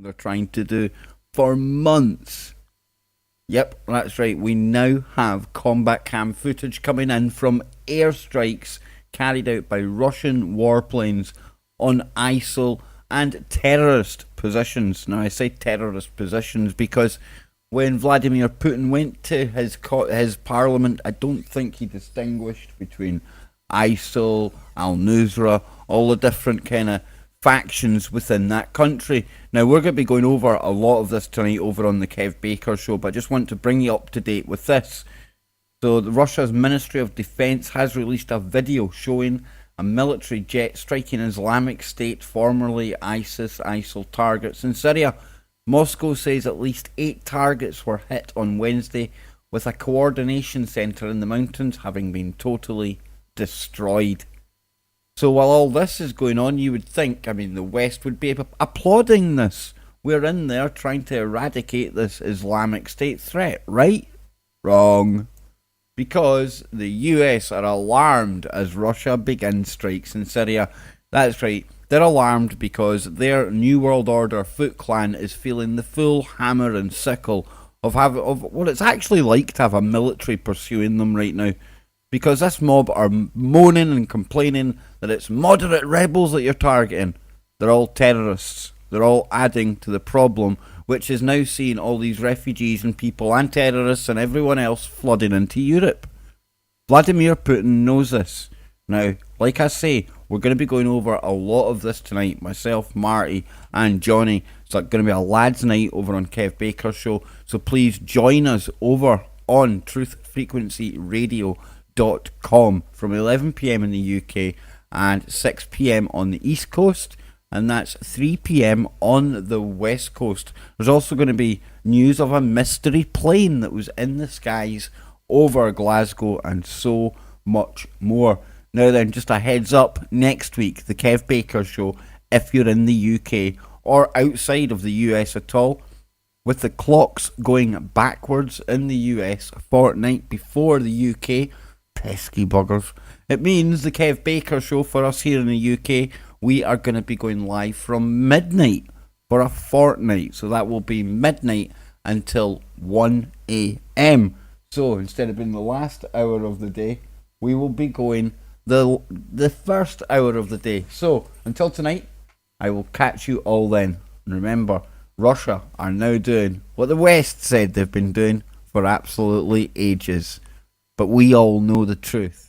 they're trying to do for months. Yep, that's right. We now have combat cam footage coming in from airstrikes carried out by Russian warplanes on ISIL and terrorist positions. Now, I say terrorist positions because when Vladimir Putin went to his parliament, I don't think he distinguished between ISIL, Al-Nusra, all the different kind of factions within that country. Now, we're going to be going over a lot of this tonight over on the Kev Baker Show, but I just want to bring you up to date with this. So, Russia's Ministry of Defense has released a video showing a military jet striking Islamic State, formerly ISIL targets in Syria. Moscow says at least 8 targets were hit on Wednesday, with a coordination centre in the mountains having been totally destroyed. So while all this is going on, you would think, the West would be applauding this. We're in there trying to eradicate this Islamic State threat, right? Wrong. Because the US are alarmed as Russia begins strikes in Syria. That's right, they're alarmed because their New World Order Foot Clan is feeling the full hammer and sickle of what it's actually like to have a military pursuing them right now. Because this mob are moaning and complaining that it's moderate rebels that you're targeting. They're all terrorists. They're all adding to the problem, which is now seeing all these refugees and people and terrorists and everyone else flooding into Europe. Vladimir Putin knows this. Now, like I say, we're going to be going over a lot of this tonight. Myself, Marty and Johnny. It's going to be a lads' night over on Kev Baker Show. So please join us over on truthfrequencyradio.com from 11 PM in the UK and 6 PM on the East Coast, and that's 3 PM on the West Coast. There's also going to be news of a mystery plane that was in the skies over Glasgow and so much more. Now then, just a heads up, next week, the Kev Baker Show, if you're in the UK or outside of the US at all, with the clocks going backwards in the US a fortnight before the UK, pesky buggers. It means the Kev Baker Show for us here in the UK, we are going to be going live from midnight for a fortnight. So that will be midnight until 1 AM. So instead of being the last hour of the day, we will be going the first hour of the day. So until tonight, I will catch you all then. And remember, Russia are now doing what the West said they've been doing for absolutely ages. But we all know the truth.